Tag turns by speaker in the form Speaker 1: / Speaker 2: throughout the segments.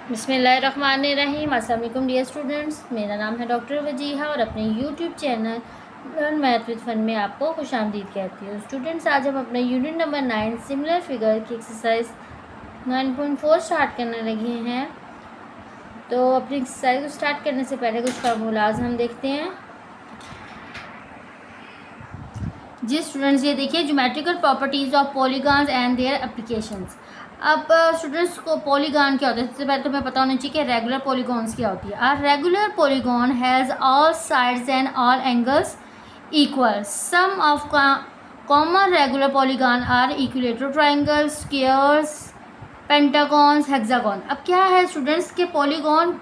Speaker 1: बिस्मिल्लाहिर्रहमानिर्रहीम। अस्सलाम वालेकुम डियर स्टूडेंट्स, मेरा नाम है डॉक्टर वजीहा और अपने YouTube channel learn math with fun में आपको खुशामदीद कहती हूँ। स्टूडेंट्स, आज हम अपने यूनिट नंबर 9 सिमिलर फिगर की एक्सरसाइज 9.4 स्टार्ट करने लगे हैं। तो अपनी एक्सरसाइज को स्टार्ट करने से पहले कुछ फार्मूलाज हम देखते हैं। जी स्टूडेंट्स, ये देखिए geometrical properties of polygons and their applications. अब स्टूडेंट्स को पॉलीगॉन क्या होता है, सबसे पहले तो हमें पता होना चाहिए कि रेगुलर पॉलीगॉन्स क्या होती है। A regular polygon has all sides and all angles equal. Some of common regular polygon are equilateral triangles, squares, pentagons, hexagon. अब क्या है स्टूडेंट्स के पॉलीगॉन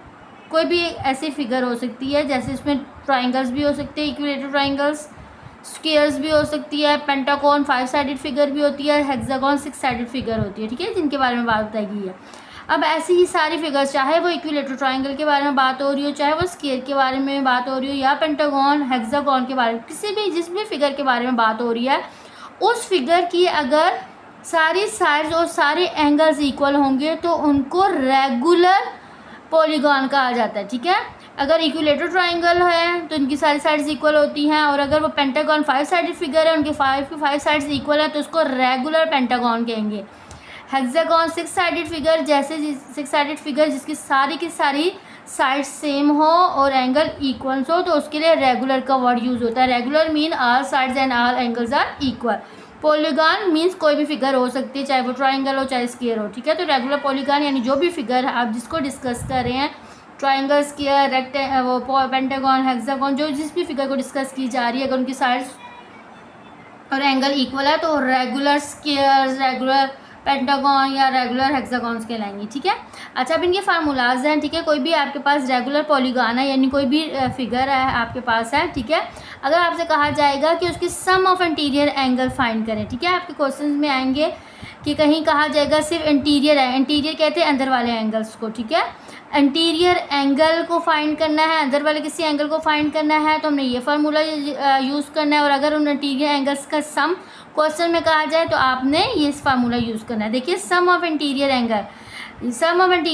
Speaker 1: कोई भी ऐसी फिगर हो सकती है, जैसे इसमें ट्राइंगल्स भी हो सकते हैं, इक्विलेटरल ट्राइंगल्स, स्क्वायर्स भी हो सकती है, पेंटागॉन 5 साइडेड फिगर भी होती है, हेक्सागॉन 6 साइडेड फिगर होती है, ठीक है, जिनके बारे में बात बताई गई है। अब ऐसी ही सारी फिगर्स, चाहे वो इक्विलेटरल ट्राइंगल के बारे में बात हो रही हो, चाहे वो स्क्वायर के बारे में बात हो रही हो, या पेंटागॉन हेक्सागॉन के बारे में, किसी भी जिस भी फिगर के बारे में बात हो रही है, उस फिगर की अगर सारी साइड्स और सारे एंगल्स इक्वल होंगे तो उनको रेगुलर पॉलीगॉन कहा जाता है, ठीक है। अगर इक्विलेटरल ट्राइंगल है तो इनकी सारी साइड्स इक्वल होती हैं, और अगर वो पेंटागॉन 5 साइडेड फिगर है, उनके 5 साइड्स इक्वल है, तो उसको रेगुलर पेंटागॉन कहेंगे। हेक्सागॉन 6 साइडेड फिगर, जैसे 6 साइडेड फिगर जिसकी सारी की सारी साइड सेम हो और एंगल इक्वल्स हो, तो उसके लिए रेगुलर का वर्ड यूज़ होता है। Regular mean all sides and all angles are equal. Polygon means कोई भी फिगर हो सकती है, चाहे वो ट्राइंगल हो चाहे स्क्वायर हो, ठीक है। तो रेगुलर पॉलीगॉन यानी जो भी फिगर आप जिसको डिस्कस कर रहे हैं, ट्राइंगल, स्क्वायर, वो पेंटागॉन, हेक्सागॉन, जो जिस भी फिगर को डिस्कस की जा रही है, अगर उनकी साइड्स और एंगल इक्वल है तो रेगुलर स्क्वायर्स, रेगुलर पेंटागॉन या रेगुलर हेक्सागॉन्स कहलाएंगी, ठीक है। अच्छा, अब इनके फार्मूलाज हैं, ठीक है। कोई भी आपके पास रेगुलर पॉलीगॉन है, यानी कोई भी फिगर है आपके पास है, ठीक है। अगर आपसे कहा जाएगा कि उसकी सम ऑफ इंटीरियर एंगल फाइंड करें, ठीक है, आपके क्वेश्चन में आएंगे कि कहीं कहा जाएगा सिर्फ इंटीरियर है, इंटीरियर कहते हैं अंदर वाले एंगल्स को, ठीक है। इंटीरियर एंगल को फाइंड करना है, अंदर वाले किसी एंगल को फाइंड करना है, तो हमने ये फार्मूला यूज़ करना है। और अगर उन इंटीरियर एंगल्स का सम क्वेश्चन में कहा जाए तो आपने ये फार्मूला यूज़ करना है। देखिए, some of interior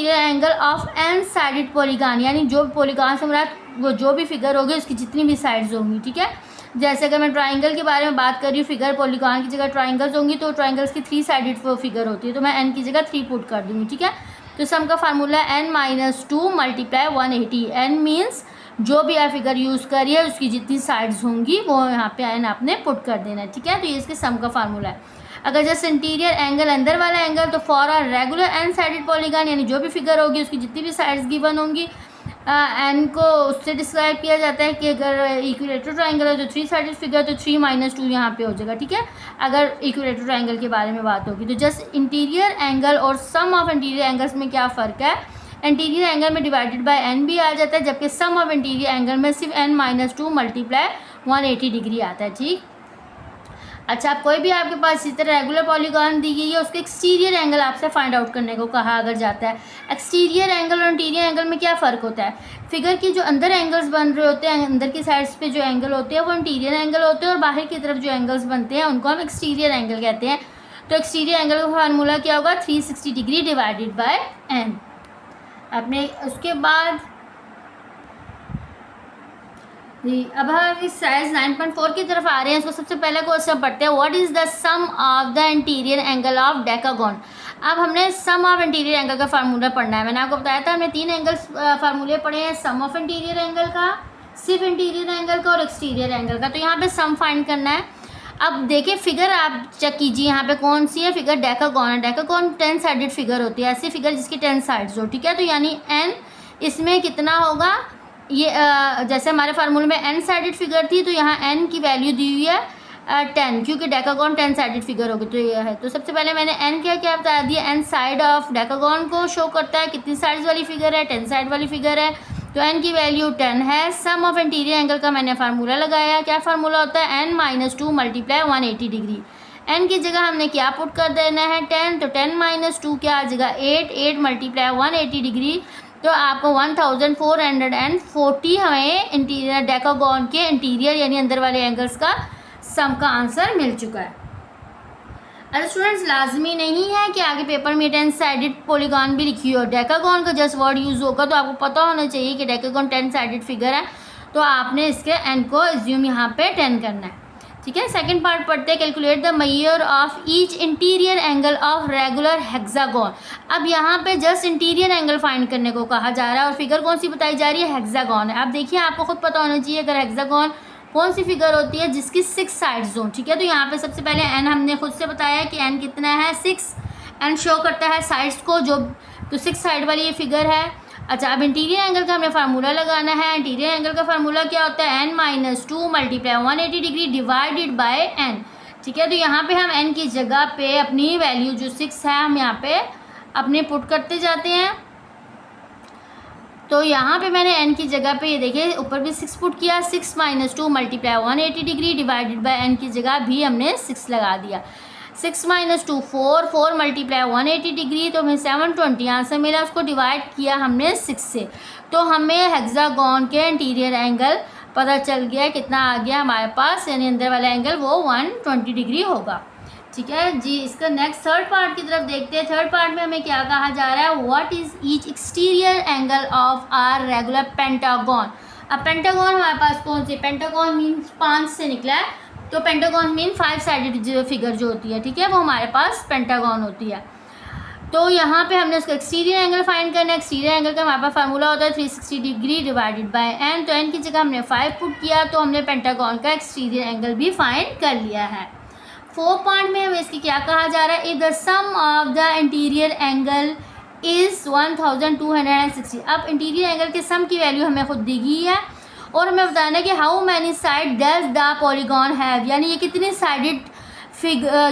Speaker 1: angle of n sided polygon, यानी जो पॉलीगॉन से मुराद वो जो भी फिगर होगी उसकी जितनी भी साइड्स होंगी, ठीक है। जैसे अगर मैं ट्राइंगल के बारे में बात कर रही हूँ, फिगर पॉलीगॉन की जगह ट्राइंगल्स होंगी, तो ट्राइंगल्स की 3 साइडेड फिगर होती है, तो मैं एन की जगह 3 पुट कर दूँगी, ठीक है। तो सम का formula n-2 multiply 180। n means जो भी आप फिगर यूज़ करिए उसकी जितनी साइड्स होंगी वो यहाँ पे n आपने पुट कर देना है, ठीक है। तो ये इसके सम का फार्मूला है। अगर जैसे इंटीरियर एंगल, अंदर वाला एंगल, तो for a regular n sided polygon, यानी जो भी फिगर होगी उसकी जितनी भी साइड्स गिवन होंगी, एन को उससे डिस्क्राइब किया जाता है कि अगर इक्विलेटरल ट्राइंगल है तो 3 साइडेड फिगर, तो 3 - 2 यहाँ पे हो जाएगा, ठीक है। अगर इक्विलेटरल ट्राइंगल के बारे में बात होगी तो जस्ट इंटीरियर एंगल और सम ऑफ इंटीरियर एंगल्स में क्या फ़र्क है, इंटीरियर एंगल में डिवाइडेड बाय एन भी आ जाता है, जबकि सम ऑफ इंटीरियर एंगल में सिर्फ n-2 मल्टीप्लाई 180 डिग्री आता है, ठीक। अच्छा, आप कोई भी आपके पास इसी तरह रेगुलर पॉलीगॉन दी गई है, उसके एक्सटीरियर एंगल आपसे फाइंड आउट करने को कहा अगर जाता है। एक्सटीरियर एंगल और इंटीरियर एंगल में क्या फ़र्क होता है, फिगर की जो अंदर एंगल्स बन रहे होते हैं, अंदर की साइड्स पे जो एंगल होते हैं वो इंटीरियर एंगल होते हैं, और बाहर की तरफ जो एंगल्स बनते हैं उनको हम एक्सटीरियर एंगल कहते हैं। तो एक्सटीरियर एंगल का फार्मूला क्या होगा, 360 डिग्री डिवाइडेड बाय एन। आपने उसके बाद जी, अब हम इस साइज 9.4 की तरफ आ रहे हैं। इसको सबसे पहले क्वेश्चन पढ़ते हैं, what is the sum of the interior angle of decagon. अब हमने सम ऑफ इंटीरियर एंगल का फार्मूला पढ़ना है। मैंने आपको बताया था हमने 3 एंगल्स फार्मूले पढ़े हैं, सम ऑफ इंटीरियर एंगल का, सिर्फ इंटीरियर एंगल का और एक्सटीरियर एंगल का। तो यहाँ पे सम फाइंड करना है। अब देखिए फिगर आप चेक कीजिए, यहाँ पे कौन सी है फिगर, डेकागॉन है। डेकागॉन 10 साइडेड फिगर होती है, ऐसी फिगर जिसकी 10 साइड्स हो, ठीक है। तो यानी एन इसमें कितना होगा, ये जैसे हमारे फार्मूले में n साइडेड फिगर थी, तो यहाँ n की वैल्यू दी हुई है 10, क्योंकि डेकागॉन 10 साइडेड फिगर होगी, तो ये है। तो सबसे पहले मैंने n क्या बता दिया, n साइड ऑफ डेकागॉन को शो करता है, कितनी साइड्स वाली फिगर है, 10 साइड वाली फिगर है, तो n की वैल्यू 10 है। सम ऑफ इंटीरियर एंगल का मैंने फार्मूला लगाया, क्या फार्मूला होता है, n-2 मल्टीप्लाई 180 डिग्री। n की जगह हमने क्या पुट कर देना है, 10, तो 10 - 2 क्या आ जाएगा, 8 मल्टीप्लाई 180 डिग्री, तो आपको 1440 हमें इंटीरियर डेकागॉन के इंटीरियर यानी अंदर वाले एंगल्स का सम का आंसर मिल चुका है। अरे स्टूडेंट्स, लाजमी नहीं है कि आगे पेपर में 10 साइडेड पॉलीगॉन भी लिखी हो। डेकागॉन का जस्ट वर्ड यूज़ होगा, तो आपको पता होना चाहिए कि डेकागॉन 10 साइडेड फिगर है, तो आपने इसके एन को एज्यूम यहाँ पे 10 करना है। ठीक है, सेकंड पार्ट पढ़ते हैं। Calculate the measure of each interior angle of regular hexagon. अब यहाँ पे जस्ट इंटीरियर एंगल फाइंड करने को कहा जा रहा है और फिगर कौन सी बताई जा रही है, हेक्सागोन है। अब देखिए, आपको खुद पता होना चाहिए अगर हेक्सागोन कौन सी फिगर होती है जिसकी 6 साइड्स हों। ठीक है, तो यहाँ पे सबसे पहले एन हमने खुद से बताया कि एन कितना है, 6। एन शो करता है साइड्स को, जो तो 6 साइड वाली ये फिगर है। अच्छा, अब इंटीरियर एंगल का हमें फार्मूला लगाना है। इंटीरियर एंगल का फार्मूला क्या होता है, n-2 multiply 180 degree divided by n। ठीक है, तो यहाँ पे हम n की जगह पे अपनी वैल्यू जो 6 है हम यहाँ पे अपने पुट करते जाते हैं। तो यहाँ पे मैंने n की जगह पे ये देखिए ऊपर भी 6 पुट किया। 6 - 2 multiply 180 degree divided by n की जगह भी हमने 6 लगा दिया। 6 - 2 4 मल्टीप्लाई 180 डिग्री, तो हमें 720 आंसर मिला। उसको डिवाइड किया हमने 6 से, तो हमें हेक्सागोन के इंटीरियर एंगल पता चल गया कितना आ गया हमारे पास, यानी अंदर वाला एंगल वो 120 डिग्री होगा। ठीक है जी, इसका नेक्स्ट थर्ड पार्ट की तरफ देखते हैं। थर्ड पार्ट में हमें क्या कहा जा रहा है, what is each exterior angle of are regular pentagon. अब पेंटागन हमारे पास कौन सी, पेंटागन मीन्स 5 से निकला है, तो पेंटागन मीन 5 साइडेड फिगर जो होती है, ठीक है, वो हमारे पास पेंटागन होती है। तो यहाँ पे हमने उसका एक्सटीरियर एंगल फाइंड करना है। एक्सटीरियर एंगल का हमारे पास फार्मूला होता है 360 डिग्री डिवाइडेड बाय n। तो n की जगह हमने 5 पुट किया, तो हमने पेंटागन का एक्सटीरियर एंगल भी फाइंड कर लिया है। फोर्थ पार्ट में हमें इसकी क्या कहा जा रहा है, if the sum of the interior angle is 1260। अब इंटीरियर एंगल के सम की वैल्यू हमें खुद दी गई है और हमें बताना है कि how many side does the polygon have, यानी ये कितनी साइडेड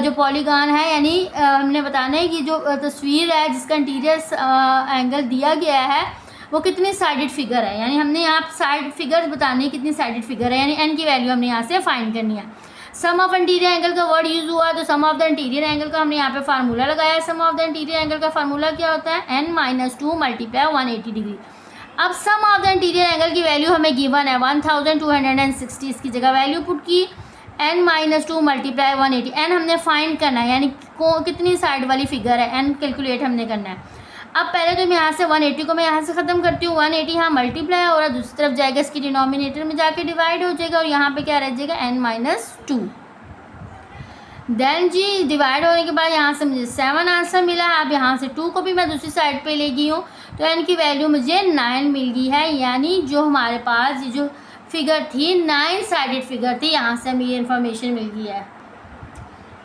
Speaker 1: जो पॉलीगॉन है, यानी हमने बताना है कि जो तस्वीर है जिसका इंटीरियर एंगल दिया गया है वो कितनी साइडेड फिगर है, यानी हमने यहाँ साइड फिगर्स बतानी है कितनी साइडेड फिगर है, यानी एन की वैल्यू हमने यहाँ से फाइंड करनी है। सम ऑफ इंटीरियर एंगल का वर्ड यूज़ हुआ, तो सम ऑफ द इंटीरियर एंगल का हमने यहाँ पे फार्मूला लगाया। सम ऑफ द इंटीरियर एंगल का फार्मूला क्या होता है, n-2 मल्टीप्लाई 180 डिग्री। अब सम ऑफ द इंटीरियर एंगल की वैल्यू हमें गिवन है 1260, इसकी जगह वैल्यू पुट की n-2 मल्टीप्लाई 180। n हमने फाइंड करना है, यानी कितनी साइड वाली फिगर है, n कैलकुलेट हमने करना है। अब पहले तो मैं यहाँ से 180 को मैं यहाँ से ख़त्म करती हूँ, 180 यहाँ मल्टीप्लाई हो रहा है, दूसरी तरफ जाएगा इसकी डिनोमिनेटर में जाके डिवाइड हो जाएगा और यहाँ पे क्या रह जाएगा n-2। देन जी डिवाइड होने के बाद यहाँ से मुझे 7 आंसर मिला है। अब यहाँ से 2 को भी मैं दूसरी साइड पे ले गई हूँ, तो n की वैल्यू मुझे 9 मिल गई है, यानी जो हमारे पास ये जो फिगर थी 9 साइडेड फिगर थी, यहाँ से हमें ये इन्फॉर्मेशन मिल गई है।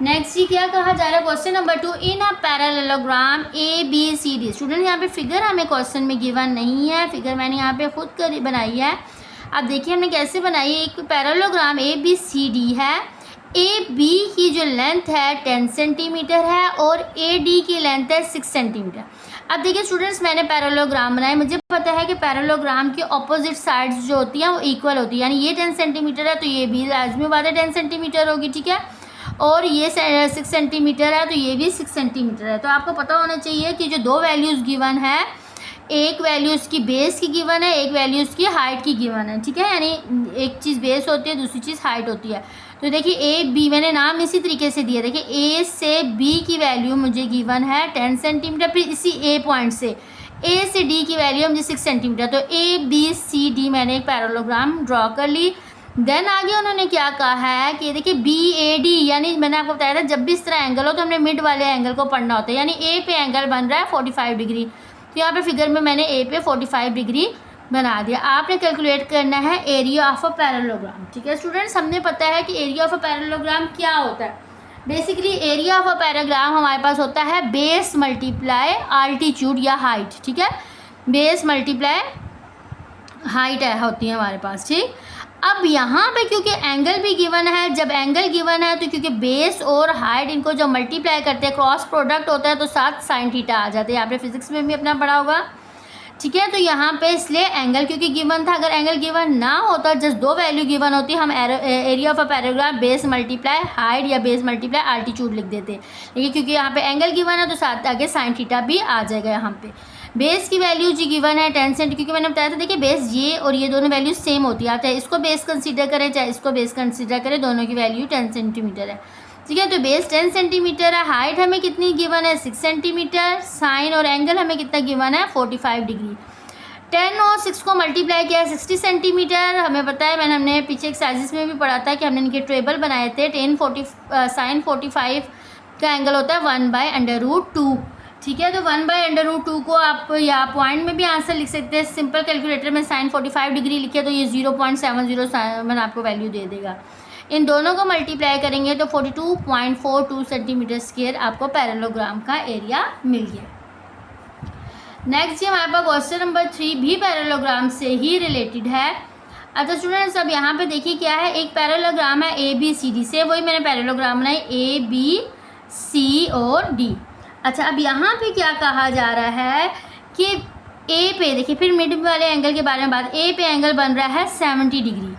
Speaker 1: नेक्स्ट जी क्या कहा जा रहा है, question number 2, in a parallelogram ABCD। Student यहाँ पे फिगर हमें क्वेश्चन में गिवन नहीं है, फिगर मैंने यहाँ पे खुद कर बनाई है। अब देखिए हमने कैसे बनाई है, एक पैरेललोग्राम ABCD है। AB की जो लेंथ है 10 सेंटीमीटर है और AD की लेंथ है 6 सेंटीमीटर। अब देखिए स्टूडेंट्स, मैंने पैरेललोग्राम बनाया, मुझे पता है कि पैरेललोग्राम की ऑपोजिट साइड्स जो होती हैं वो इक्वल होती है, यानी ये 10 सेंटीमीटर है तो ये भी लाजमी बात है 10 सेंटीमीटर होगी, ठीक है, और ये 6 सेंटीमीटर है तो ये भी 6 सेंटीमीटर है। तो आपको पता होना चाहिए कि जो दो वैल्यूज़ गिवन है, एक वैल्यू उसकी बेस की गिवन है, एक वैल्यू उसकी हाइट की गिवन है, ठीक है, यानी एक चीज़ बेस होती है दूसरी चीज़ हाइट होती है। तो देखिए ए बी मैंने नाम इसी तरीके से दिया, देखिए ए से बी की वैल्यू मुझे गिवन है 10 सेंटीमीटर, फिर इसी ए पॉइंट से ए से डी की वैल्यू मुझे 6 सेंटीमीटर। तो ABCD मैंने एक पैरेललोग्राम ड्रॉ कर ली। देन आगे उन्होंने क्या कहा है कि देखिए BAD, यानी मैंने आपको बताया था जब भी इस तरह एंगल हो तो हमने मिड वाले एंगल को पढ़ना होता है, यानी ए पे एंगल बन रहा है 45 डिग्री, तो यहाँ पे फिगर में मैंने ए पे 45 डिग्री बना दिया। आपने कैलकुलेट करना है एरिया ऑफ अ पैरेललोग्राम, ठीक है स्टूडेंट्स, हमने पता है कि एरिया ऑफ अ पैरेललोग्राम क्या होता है। Basically area of a paragraph हमारे पास होता है बेस मल्टीप्लाई आल्टीट्यूड या हाइट, ठीक है, बेस मल्टीप्लाई हाइट होती है हमारे पास, ठीक। अब यहाँ पे क्योंकि एंगल भी गिवन है, जब एंगल गिवन है तो क्योंकि बेस और हाइट इनको जब मल्टीप्लाई करते हैं क्रॉस प्रोडक्ट होता है तो साथ साइन थीटा आ जाते हैं, आपने फिजिक्स में भी अपना पढ़ा होगा, ठीक है। तो यहाँ पे इसलिए एंगल क्योंकि गिवन था, अगर एंगल गिवन ना होता जस्ट दो वैल्यू गिवन होती हम area of a paragraph base multiply height या बेस मल्टीप्लाई आल्टीट्यूड लिख देते, लेकिन क्योंकि यहाँ पे एंगल गिवन है तो साथ आगे साइन थीटा भी आ जाएगा। यहाँ पे बेस की वैल्यू जी गिवन है 10 सेंट, क्योंकि मैंने बताया था देखिए बेस ये और ये दोनों वैल्यू सेम होती है, चाहे इसको बेस कंसीडर करें चाहे इसको बेस कंसीडर करें, दोनों की वैल्यू 10 सेंटीमीटर है। ठीक है। तो बेस 10 सेंटीमीटर है, हाइट हमें कितनी गिवन है 6 सेंटीमीटर, साइन और एंगल हमें कितना गिवन है 45 डिग्री। 10 और 6 को मल्टीप्लाई किया है 60 सेंटीमीटर, हमें पता है, हमने पीछे एक्सरसाइजेस में भी पढ़ा था कि हमने इनके टेबल बनाए थे। साइन 45 का एंगल होता है 1/√2। ठीक है, तो 1/√2 को आप या पॉइंट में भी आंसर लिख सकते हैं। सिंपल कैलकुलेटर में साइन 45 डिग्री लिखे तो ये 0.707 आपको वैल्यू दे देगा। इन दोनों को मल्टीप्लाई करेंगे तो 42.42 सेंटीमीटर स्क्वायर आपको पैरेललोग्राम का एरिया मिल गया। नेक्स्ट ये हमारे पास क्वेश्चन नंबर 3 भी पैरेललोग्राम से ही रिलेटेड है। अच्छा स्टूडेंट्स, अब यहाँ पे देखिए क्या है, एक पैरेललोग्राम है ABCD से, वही मैंने पैरेललोग्राम बनाई ABC और D। अच्छा, अब यहाँ पे क्या कहा जा रहा है कि A पे देखिए, फिर मिड वाले एंगल के बारे में बात, A पे एंगल बन रहा है 70 degree.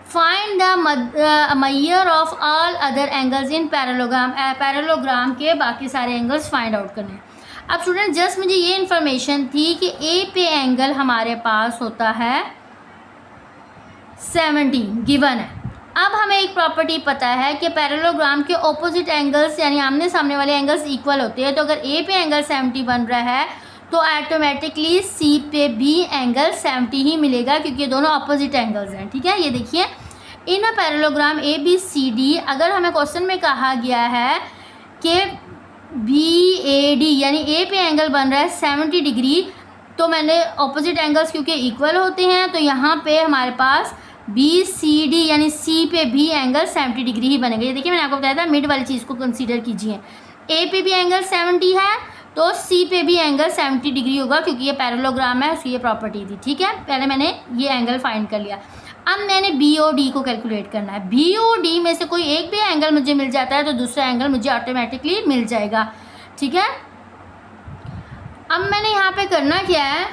Speaker 1: Find the measure of all other angles in parallelogram. Parallelogram के बाकी सारे एंगल्स फाइंड आउट करने। अब स्टूडेंट जस्ट मुझे ये इन्फॉर्मेशन थी कि A पे एंगल हमारे पास होता है 70 गिवन है। अब हमें एक प्रॉपर्टी पता है कि पैरेललोग्राम के ऑपोजिट एंगल्स यानी आमने सामने वाले एंगल्स इक्वल होते हैं। तो अगर A पे एंगल 70 बन रहा है तो ऑटोमेटिकली C पे भी एंगल 70 ही मिलेगा, क्योंकि ये दोनों ऑपोजिट एंगल्स हैं। ठीक है, ये देखिए इन अ पैरेललोग्राम ABCD, अगर हमें क्वेश्चन में कहा गया है कि BAD यानी A पे एंगल बन रहा है 70 डिग्री, तो मैंने ऑपोजिट एंगल्स क्योंकि इक्वल होते हैं तो यहाँ पे हमारे पास BCD यानी C पे भी एंगल 70 डिग्री ही बनेगा। ये देखिए मैंने आपको बताया था, मिड वाली चीज़ को कंसीडर कीजिए। A पे भी एंगल 70 है तो C पे भी एंगल 70 डिग्री होगा, क्योंकि ये पैरेललोग्राम है, उसकी ये प्रॉपर्टी थी। ठीक है, पहले मैंने ये एंगल फाइंड कर लिया। अब मैंने BOD को कैलकुलेट करना है। BOD में से कोई एक भी एंगल मुझे मिल जाता है तो दूसरा एंगल मुझे ऑटोमेटिकली मिल जाएगा। ठीक है, अब मैंने यहाँ पे करना क्या है,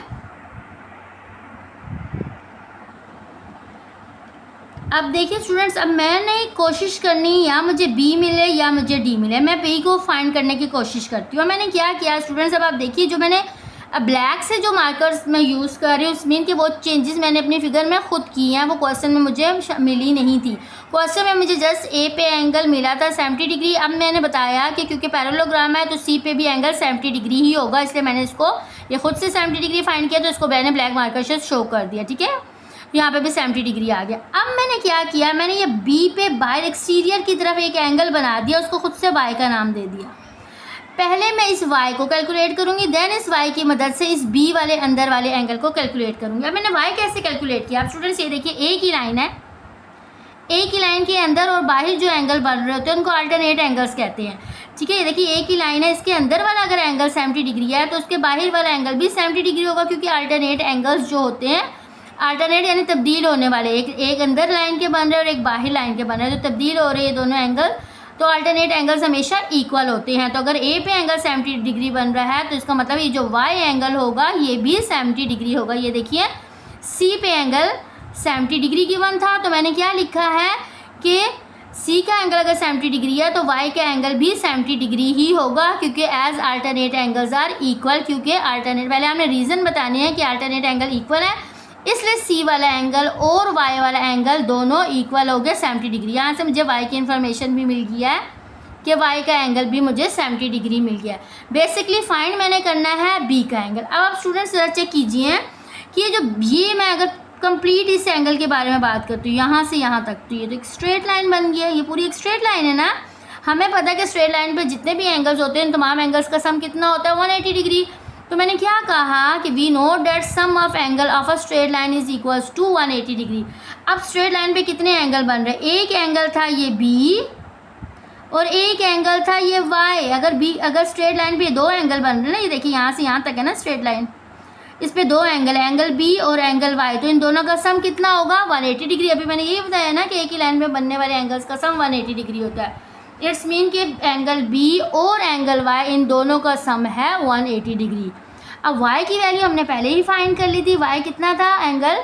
Speaker 1: अब देखिए स्टूडेंट्स, अब मैंने कोशिश करनी या मुझे B मिले या मुझे D मिले, मैं B को फाइंड करने की कोशिश करती हूँ। मैंने क्या किया स्टूडेंट्स, अब आप देखिए जो मैंने ब्लैक से जो मार्कर्स मैं यूज़ कर रही हूँ उसमें कि वो चेंजेस मैंने अपनी फिगर में खुद की हैं, वो क्वेश्चन में मुझे मिली नहीं थी। क्वेश्चन में मुझे जस्ट A पे एंगल मिला था 70 डिग्री। अब मैंने बताया कि क्योंकि पैरेललोग्राम है तो C पे भी एंगल 70 डिग्री ही होगा, इसलिए मैंने इसको ये खुद से 70 डिग्री फाइंड किया, तो इसको मैंने ब्लैक मार्कर से शो कर दिया। ठीक है, यहाँ पे भी 70 डिग्री आ गया। अब मैंने क्या किया, मैंने ये B पे बाहर एक्सटीरियर की तरफ एक एंगल बना दिया, उसको खुद से Y का नाम दे दिया। पहले मैं इस Y को कैलकुलेट करूँगी, देन इस Y की मदद से इस B वाले अंदर वाले एंगल को कैलकुलेट करूँगी। अब मैंने Y कैसे कैलकुलेट किया, आप स्टूडेंट्स ये देखिए, A की लाइन है, A की लाइन के अंदर और बाहर जो एंगल बन रहे होते हैं उनको अल्टरनेट एंगल्स कहते हैं। ठीक है, ये देखिए A की लाइन है, इसके अंदर वाला अगर एंगल 70 डिग्री है तो उसके बाहर वाला एंगल भी 70 डिग्री होगा, क्योंकि अल्टरनेट एंगल्स जो होते हैं, अल्टरनेट यानी तब्दील होने वाले, एक अंदर लाइन के बन रहे हैं और एक बाहर लाइन के बन रहे हैं, तो तब्दील हो रहे हैं दोनों एंगल, तो अल्टरनेट एंगल्स हमेशा इक्वल होते हैं। तो अगर A पे एंगल 70 डिग्री बन रहा है तो इसका मतलब ये जो Y एंगल होगा ये भी 70 डिग्री होगा। ये देखिए C पे एंगल 70 डिग्री गिवन था, तो मैंने क्या लिखा है कि C का एंगल अगर 70 डिग्री है तो Y का एंगल भी 70 डिग्री ही होगा, क्योंकि as alternate angles are equal, क्योंकि अल्टरनेट, पहले हमने रीज़न बताने हैं कि अल्टरनेट एंगल इक्वल है, इसलिए C वाला एंगल और Y वाला एंगल दोनों इक्वल हो गए 70 डिग्री। यहाँ से मुझे Y की इन्फॉर्मेशन भी मिल गया है कि Y का एंगल भी मुझे 70 डिग्री मिल गया है। बेसिकली फाइंड मैंने करना है B का एंगल। अब आप स्टूडेंट्स जरा चेक कीजिए कि ये मैं अगर कंप्लीट इस एंगल के बारे में बात करती हूँ यहाँ से यहाँ तक, तो ये तो एक स्ट्रेट लाइन बन गई है, ये पूरी एक स्ट्रेट लाइन है ना। हमें पता है कि स्ट्रेट लाइन पर जितने भी एंगल्स होते हैं तमाम एंगल्स का सम कितना होता है 180 डिग्री। तो मैंने क्या कहा कि we know that sum of angle of a straight line is equals to 180 degree. अब स्ट्रेट लाइन पे कितने एंगल बन रहे हैं, एक एंगल था ये B और एक एंगल था ये Y। अगर स्ट्रेट लाइन पे दो एंगल बन रहे हैं ना, ये देखिए यहाँ से यहाँ तक है ना स्ट्रेट लाइन, इस पे दो एंगल है, एंगल B और एंगल Y, तो इन दोनों का सम कितना होगा 180 डिग्री। अभी मैंने यही बताया ना कि एक ही लाइन में बनने वाले एंगल्स का सम 180 डिग्री होता है। इट्स मीन कि एंगल B और एंगल Y इन दोनों का सम है 180 डिग्री। अब Y की वैल्यू हमने पहले ही फाइंड कर ली थी, Y कितना था, एंगल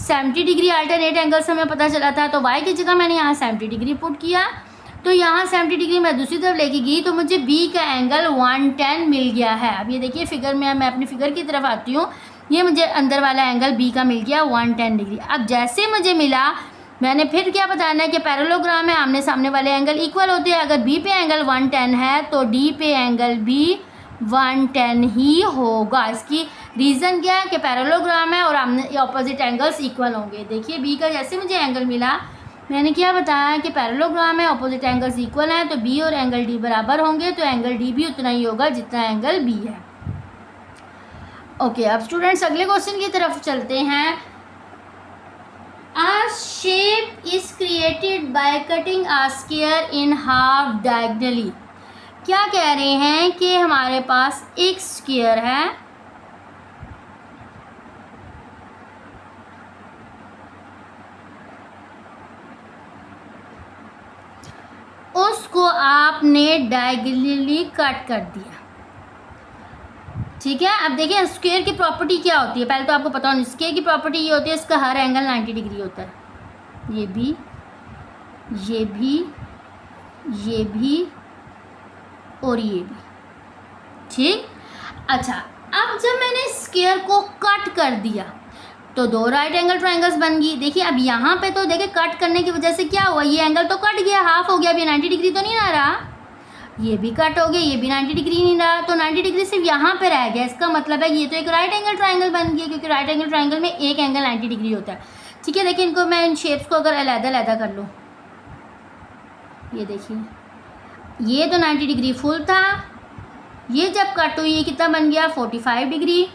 Speaker 1: 70 डिग्री, अल्टरनेट एंगल से हमें पता चला था, तो Y की जगह मैंने यहाँ 70 डिग्री पुट किया, तो यहाँ 70 डिग्री मैं दूसरी तरफ लेके गई तो मुझे B का एंगल 110 मिल गया है। अब ये देखिए फिगर में, मैं अपनी फिगर की तरफ आती हूँ, ये मुझे अंदर वाला एंगल B का मिल गया 110 डिग्री। अब जैसे मुझे मिला मैंने फिर क्या बताना है कि पैरेललोग्राम है, आमने सामने वाले एंगल इक्वल होते हैं। अगर बी पे एंगल 110 है तो डी पे एंगल भी 110 ही होगा। इसकी रीज़न क्या है कि पैरेललोग्राम है और आमने ऑपोजिट एंगल्स इक्वल होंगे। देखिए बी का जैसे मुझे एंगल मिला, मैंने क्या बताया कि पैरेललोग्राम है, ऑपोजिट एंगल्स इक्वल हैं, तो बी और एंगल डी बराबर होंगे, तो एंगल डी भी उतना ही होगा जितना एंगल बी है। ओके, अब स्टूडेंट्स अगले क्वेश्चन की तरफ चलते हैं। A shape is created by cutting a square in half diagonally। क्या कह रहे हैं कि हमारे पास एक स्क्वायर है, उसको आपने डायगोनली कट कर दिया। ठीक है, अब देखिए स्क्वायर की प्रॉपर्टी क्या होती है, पहले तो आपको पता होना। स्क्वायर की प्रॉपर्टी ये होती है, इसका हर एंगल 90 डिग्री होता है। ये भी, ये भी, ये भी और ये भी। ठीक, अच्छा, अब जब मैंने स्क्वायर को कट कर दिया तो दो राइट एंगल ट्रायंगल्स बन गई। देखिए अब यहाँ पे तो देखिए कट करने की वजह से क्या हुआ, ये एंगल तो कट गया, हाफ हो गया। अब ये 90 डिग्री तो नहीं आ रहा, ये भी कट हो गया, ये भी 90 डिग्री नहीं रहा, तो 90 डिग्री सिर्फ यहाँ पे रह गया। इसका मतलब है ये तो एक राइट एंगल ट्रायंगल बन गया, क्योंकि राइट एंगल ट्रायंगल में एक एंगल 90 डिग्री होता है। ठीक है, देखिए इनको मैं इन शेप्स को अगर अलग-अलग कर लूँ, ये देखिए ये तो 90 डिग्री फुल था, ये जब कट हुई ये कितना बन गया 45 डिग्री,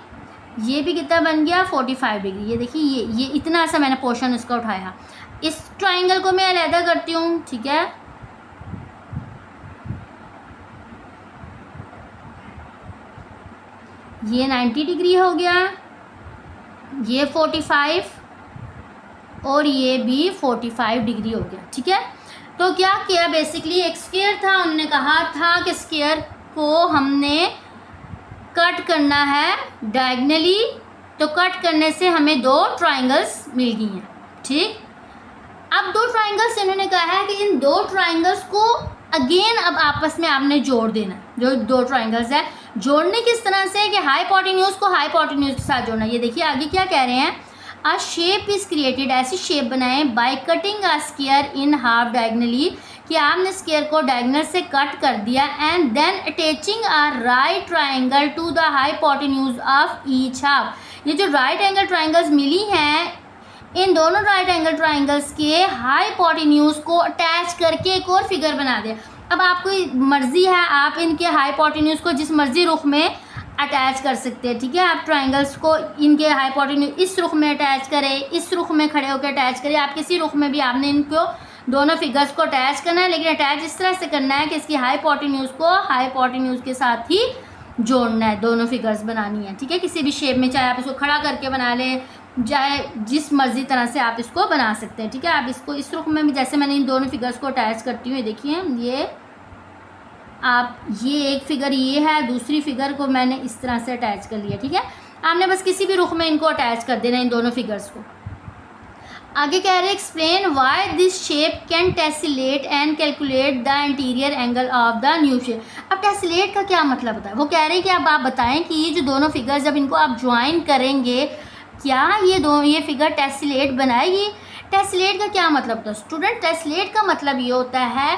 Speaker 1: ये भी कितना बन गया 45 डिग्री। ये देखिए ये इतना सा मैंने पोर्शन इसका उठाया। इस ट्रायंगल को मैं अलग करती हूँ। ठीक है, ये 90 डिग्री हो गया, ये 45 और ये भी 45 डिग्री हो गया। ठीक है, तो क्या किया, बेसिकली एक स्क्वायर था, उन्होंने कहा था कि स्क्वायर को हमने कट करना है डायगोनली, तो कट करने से हमें दो ट्रायंगल्स मिल गई हैं। ठीक, अब दो ट्रायंगल्स इन्होंने कहा है कि इन दो ट्रायंगल्स को अगेन अब आपस में आपने जोड़ देना। जो दो ट्रायंगल्स है, जोड़ने किस तरह से कि हाइपोटेन्यूज को हाइपोटेन्यूज के साथ जोड़ना। ये देखिए आगे क्या कह रहे हैं, अ शेप इज़ क्रिएटेड, ऐसी शेप बनाएं by cutting a square in half diagonally, कि आपने स्क्वायर को डायगोनल से कट कर दिया, and then attaching a right triangle to the hypotenuse of each half. ये जो राइट एंगल ट्रायंगल्स मिली हैं, इन दोनों राइट एंगल ट्रायंगल्स के हाइपोटेन्यूज को अटैच करके एक और फिगर बना दें। अब आपको मर्ज़ी है, आप इनके हाइपोटेन्यूज को जिस मर्ज़ी रुख में अटैच कर सकते हैं। ठीक है, आप ट्रायंगल्स को इनके हाइपोटेन्यूज इस रुख में अटैच करें, इस रुख में खड़े होकर अटैच करें, आप किसी रुख में भी आपने इनको दोनों फिगर्स को अटैच करना है, लेकिन अटैच इस तरह से करना है कि इसकी हाइपोटेन्यूज को हाइपोटेन्यूज के साथ ही जोड़ना है, दोनों फिगर्स बनानी है। ठीक है, किसी भी शेप में, चाहे आप इसको खड़ा करके बना लें, चाहे जिस मर्जी तरह से आप इसको बना सकते हैं। ठीक है, आप इसको इस रुख में भी, जैसे मैंने इन दोनों फिगर्स को अटैच करती हूँ, देखिए ये आप, ये एक फिगर ये है, दूसरी फिगर को मैंने इस तरह से अटैच कर लिया। ठीक है, आपने बस किसी भी रुख में इनको अटैच कर देना, इन दोनों फिगर्स को। आगे कह रहे हैं explain why this shape can tessellate and calculate the interior angle of the new shape. अब टेसिलेट का क्या मतलब होता है, वो कह रहे हैं कि अब आप बताएं कि ये जो दोनों फिगर्स जब इनको आप ज्वाइन करेंगे, क्या ये फिगर टेसिलेट बनाएगी। टेसिलेट का क्या मतलब होता है स्टूडेंट, टेसिलेट का मतलब ये होता है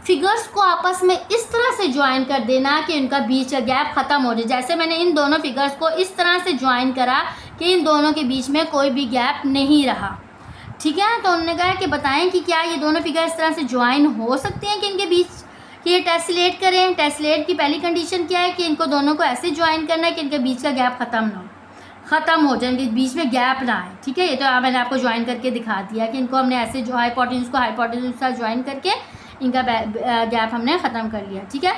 Speaker 1: फिगर्स को आपस में इस तरह से ज्वाइन कर देना कि उनका बीच का गैप ख़त्म हो जाए। जैसे मैंने इन दोनों फिगर्स को इस तरह से ज्वाइन करा कि इन दोनों के बीच में कोई भी गैप नहीं रहा। ठीक है, तो उन्होंने कहा कि बताएं कि क्या ये दोनों फिगर इस तरह से ज्वाइन हो सकते हैं कि इनके बीच कि ये टेसिलेट करें। टेसिलेट की पहली कंडीशन क्या है कि इनको दोनों को ऐसे ज्वाइन करना है कि इनके बीच का गैप ख़त्म हो जाए, इनके बीच में गैप ना आए। ठीक है, ये तो मैंने आपको ज्वाइन करके दिखा दिया कि इनको हमने ऐसे जो हाइपोटेन्यूज को हाइपोटेन्यूज के साथ ज्वाइन करके इनका गैप हमने ख़त्म कर लिया। ठीक है,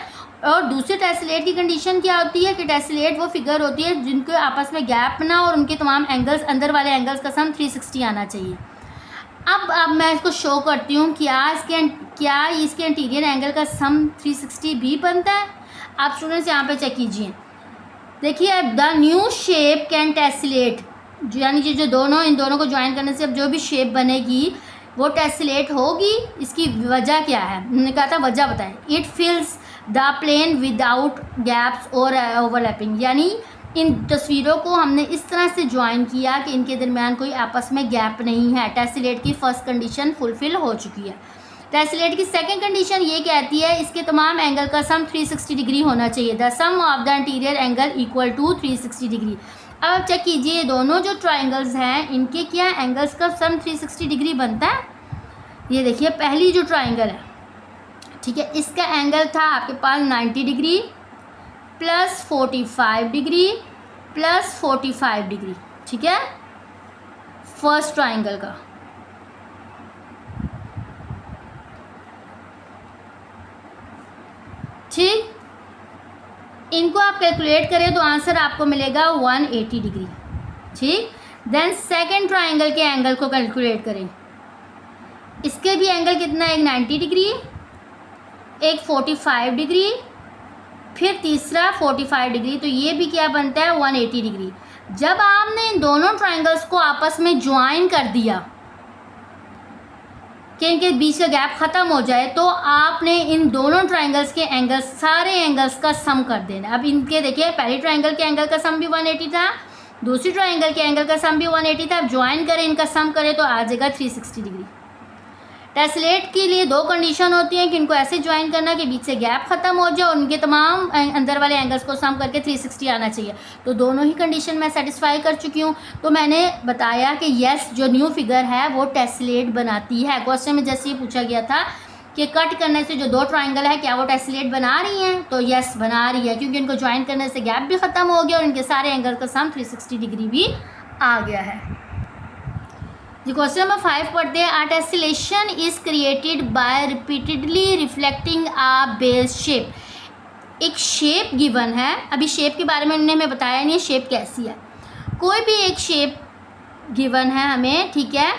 Speaker 1: और दूसरी टेसिलेट की कंडीशन क्या होती है कि टेसिलेट वो फिगर होती है जिनके आपस में गैप ना और उनके तमाम एंगल्स, अंदर वाले एंगल्स का सम 360 आना चाहिए। अब मैं इसको शो करती हूँ, क्या इसके इंटीरियर एंगल का सम 360 भी बनता है। आप स्टूडेंट्स यहाँ पे चेक कीजिए, देखिए द न्यू शेप कैन टेसिलेट, यानी कि जो दोनों, इन दोनों को ज्वाइन करने से अब जो भी शेप बनेगी वो टेसिलेट होगी। इसकी वजह क्या है, उन्होंने कहा था वजह बताएं। It fills the plane without gaps और ओवरलैपिंग, यानी इन तस्वीरों को हमने इस तरह से ज्वाइन किया कि इनके दरमियान कोई आपस में गैप नहीं है। टेस्लेट की फर्स्ट कंडीशन फुलफिल हो चुकी है। टेस्लेट की सेकंड कंडीशन ये कहती है इसके तमाम एंगल का सम 360 डिग्री होना चाहिए। The sum of the interior angle equal to 360 degree. अब आप चेक कीजिए, ये दोनों जो ट्राइंगल्स हैं इनके क्या एंगल्स का सम 360 डिग्री बनता है। ये देखिए पहली जो ट्राइंगल है, ठीक है, इसका एंगल था आपके पास 90 degree plus 45 degree plus 45 degree, ठीक है, फर्स्ट ट्राइंगल का। ठीक, इनको आप कैलकुलेट करें तो आंसर आपको मिलेगा 180 डिग्री। ठीक, देन सेकंड ट्राइंगल के एंगल को कैलकुलेट करें। इसके भी एंगल कितना है, एक 90 डिग्री, एक 45 डिग्री, फिर तीसरा 45 डिग्री, तो ये भी क्या बनता है 180 डिग्री। जब आपने इन दोनों ट्राइंगल्स को आपस में ज्वाइन कर दिया कि इनके बीच का गैप ख़त्म हो जाए, तो आपने इन दोनों ट्राइंगल्स के एंगल्स, सारे एंगल्स का सम कर देना। अब इनके देखिए पहली ट्राइंगल के एंगल का सम भी 180 था, दूसरी ट्राइंगल के एंगल का सम भी 180 था। अब ज्वाइन करें, इनका सम करें तो आ जाएगा 360 डिग्री। टेस्लेट के लिए दो कंडीशन होती हैं कि इनको ऐसे ज्वाइन करना कि बीच से गैप खत्म हो जाए और उनके तमाम अंदर वाले एंगल्स को सम करके 360 आना चाहिए। तो दोनों ही कंडीशन मैं सेटिस्फाई कर चुकी हूँ। तो मैंने बताया कि यस, जो न्यू फिगर है वो टेस्लेट बनाती है। क्वेश्चन में जैसे ये पूछा गया था कि कट करने से जो दो ट्राइंगल है क्या वो टेस्लेट बना रही हैं, तो यस बना रही है, क्योंकि इनको ज्वाइन करने से गैप भी ख़त्म हो गया और इनके सारे एंगल का सम 360 डिग्री भी आ गया है। क्वेश्चन नंबर 5 पढ़ते हैं। A tessellation is created by repeatedly reflecting a base shape. एक शेप गिवन है, अभी शेप के बारे में उन्होंने हमें बताया नहीं है शेप कैसी है। कोई भी एक शेप गिवन है हमें, ठीक है,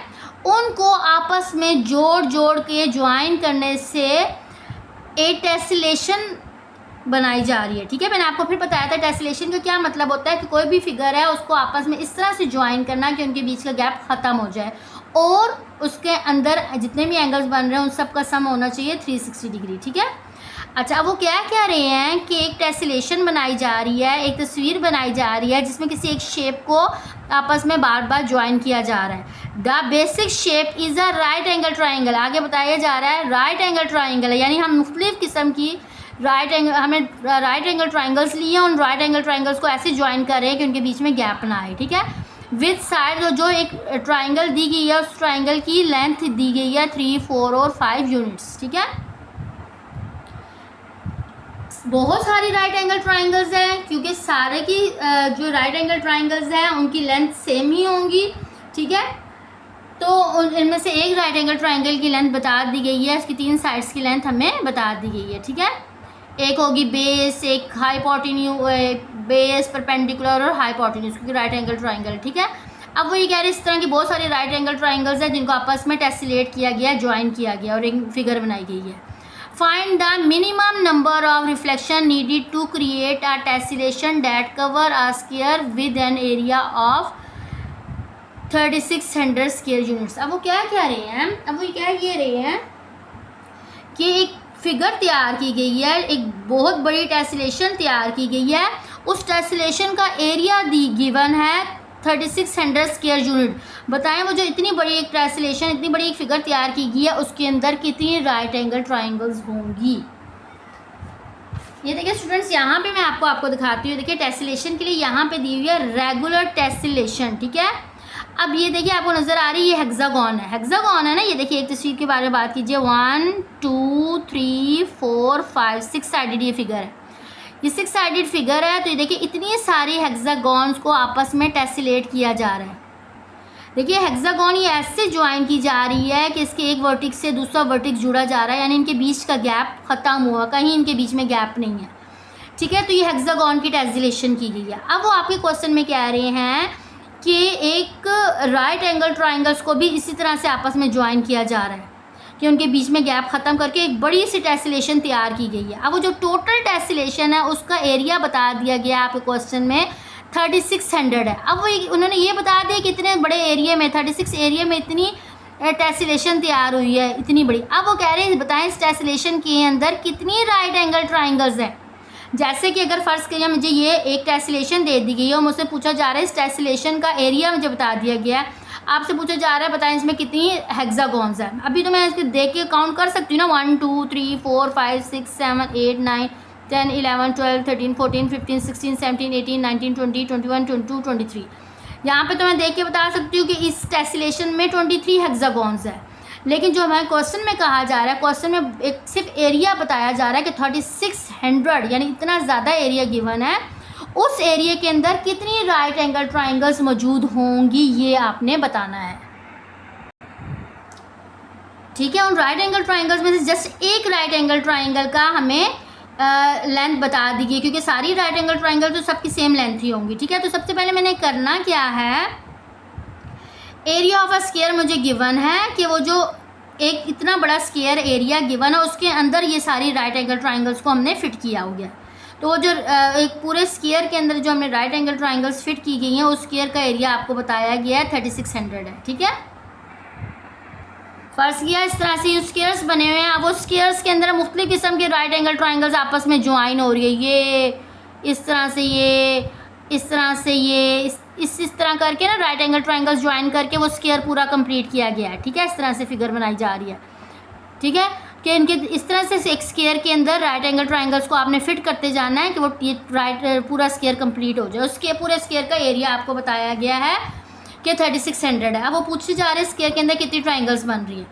Speaker 1: उनको आपस में जोड़ के ज्वाइन करने से एक टेस्लेशन बनाई जा रही है। ठीक है, मैंने आपको फिर बताया था टेस्लेशन का क्या मतलब होता है कि कोई भी फिगर है उसको आपस में इस तरह से ज्वाइन करना कि उनके बीच का गैप ख़त्म हो जाए और उसके अंदर जितने भी एंगल्स बन रहे हैं उन सब का सम होना चाहिए 360 डिग्री। ठीक है, अच्छा, वो क्या कह रहे हैं कि एक टेस्लेशन बनाई जा रही है, एक तस्वीर बनाई जा रही है जिसमें किसी एक शेप को आपस में बार बार ज्वाइन किया जा रहा है। The basic shape is a right angle triangle. आगे बताया जा रहा है राइट एंगल ट्राइंगल है, यानी हम मुख्तलिफ किस्म की हमने राइट एंगल ट्राइंगल्स लिए, उन राइट एंगल ट्राइंगल्स को ऐसे ज्वाइन कर रहे हैं कि उनके बीच में गैप ना आए। ठीक है, विद साइड जो एक ट्राइंगल दी गई है उस ट्राइंगल की लेंथ दी गई है 3, 4 और 5 यूनिट्स। ठीक है, बहुत सारी राइट एंगल ट्राइंगल्स हैं क्योंकि सारे की जो राइट एंगल ट्राइंगल्स हैं उनकी लेंथ सेम ही होंगी। ठीक है, तो इनमें से एक राइट एंगल ट्राइंगल की लेंथ बता दी गई है, उसकी 3 साइड्स की लेंथ हमें बता दी गई है। ठीक है, एक होगी बेस, एक बेस परपेंडिकुलर और हाइपोटेन्यूज, क्योंकि राइट एंगल ट्राइंगल। ठीक है, अब वो ये कह रहे हैं इस तरह की बहुत सारी राइट एंगल ट्राइंगल्स हैं जिनको आपस में टेस्लेट किया गया, ज्वाइन किया गया और एक फिगर बनाई गई है। Find the minimum number of reflection needed to create a tessellation that cover a square with an area of 3600 square units. अब वो क्या कह रहे हैं, अब वो क्या कह रहे हैं कि एक फिगर तैयार की गई है, एक बहुत बड़ी टेस्लेशन तैयार की गई है, उस टेस्लेशन का एरिया गिवन है 3600 स्क्वायर यूनिट। बताएं वो जो इतनी बड़ी एक टेस्लेशन, इतनी बड़ी एक फिगर तैयार की गई है उसके अंदर कितनी राइट एंगल ट्राइंगल्स होंगी। ये देखिए स्टूडेंट्स, यहाँ पे मैं आपको दिखाती हूँ। देखिए टेस्लेशन के लिए यहाँ पे दी हुई है रेगुलर टेस्लेशन। ठीक है, अब ये देखिए आपको नज़र आ रही है, ये हेक्सागोन है, हेक्सागोन है ना। ये देखिए एक तस्वीर के बारे में बात कीजिए, 1, 2, 3, 4, 5, 6 साइडेड ये फिगर है, ये 6 साइडेड फिगर है। तो ये देखिए इतनी सारी हेक्सागोन्स को आपस में टेस्लेट किया जा रहा है। देखिए हेक्सागोन ये ऐसे ज्वाइन की जा रही है कि इसके एक वर्टिक्स से दूसरा वर्टिक्स जुड़ा जा रहा है, यानी इनके बीच का गैप ख़त्म हुआ, कहीं इनके बीच में गैप नहीं है। ठीक है, तो ये हेक्सागोन की टेस्लेशन की गई है। अब वो आपके क्वेश्चन में कह रहे हैं कि एक राइट एंगल ट्राइंगल्स को भी इसी तरह से आपस में ज्वाइन किया जा रहा है कि उनके बीच में गैप ख़त्म करके एक बड़ी सी टेस्लेशन तैयार की गई है। अब वो जो टोटल टेस्लेशन है उसका एरिया बता दिया गया आपके क्वेश्चन में 3600 है। अब वो उन्होंने ये बता दिया कि इतने बड़े एरिया में 36 एरिया में इतनी टेस्लेशन तैयार हुई है, इतनी बड़ी। अब वो कह रहे हैं बताएं इस टेस्लेशन के अंदर कितनी राइट एंगल ट्राइंगल्स हैं। जैसे कि अगर फ़र्ज़ करिए मुझे ये एक टेस्लेशन दे दी गई है और मुझसे पूछा जा रहा है इस टेस्लेशन का एरिया मुझे बता दिया गया है, आपसे पूछा जा रहा है बताएं इसमें कितनी हेक्सागोन्स हैं। अभी तो मैं इसको देख के काउंट कर सकती हूँ ना, 1 2 3 4 5 6 7 8 9 10 11 12 13 14 15 16 17 18 19 20 21 22 23। यहाँ पे तो मैं देख के बता सकती हूँ कि इस टेस्लेशन में 23 हेक्सागोन्स है। लेकिन जो हमारे क्वेश्चन में कहा जा रहा है, क्वेश्चन में एक सिर्फ एरिया बताया जा रहा है कि 3600 यानी इतना ज़्यादा एरिया गिवन है, उस एरिया के अंदर कितनी राइट एंगल ट्राइंगल्स मौजूद होंगी ये आपने बताना है। ठीक है, उन राइट एंगल ट्राइंगल्स में से जस्ट एक राइट एंगल ट्राइंगल का हमें लेंथ बता दी गई, क्योंकि सारी राइट एंगल ट्राइंगल तो सबकी सेम लेंथ ही होंगी। ठीक है, तो सबसे पहले मैंने करना क्या है, एरिया ऑफ अ स्क्वायर मुझे गिवन है कि वो जो एक इतना बड़ा स्क्वायर एरिया गिवन है उसके अंदर ये सारी राइट एंगल ट्राइंगल्स को हमने फिट किया हो गया। तो वो जो एक पूरे स्क्वायर के अंदर जो हमने राइट एंगल ट्राइंगल्स फिट की गई हैं उस स्क्वायर का एरिया आपको बताया गया है 3600 है। ठीक है, फर्स्ट किया इस तरह से स्क्वायर्स बने हुए हैं। अब वो स्क्वायर्स के अंदर मुख्तलिफ किस्म के राइट एंगल ट्राइंगल्स आपस में ज्वाइन हो रही है, ये इस तरह से, ये इस तरह से, ये इस तरह करके ना राइट एंगल ट्राइंगल्स ज्वाइन करके वो स्क्वायर पूरा कंप्लीट किया गया है। ठीक है, इस तरह से फिगर बनाई जा रही है। ठीक है, कि इनके इस तरह से एक स्क्वायर के अंदर राइट एंगल ट्राइंगल्स को आपने फिट करते जाना है कि वो ये राइट पूरा स्क्वायर कंप्लीट हो जाए। उसके पूरे स्क्वायर का एरिया आपको बताया गया है कि 3600 है। अब वो पूछे जा रहे हैं स्क्वायर के अंदर कितनी ट्राइंगल्स बन रही है।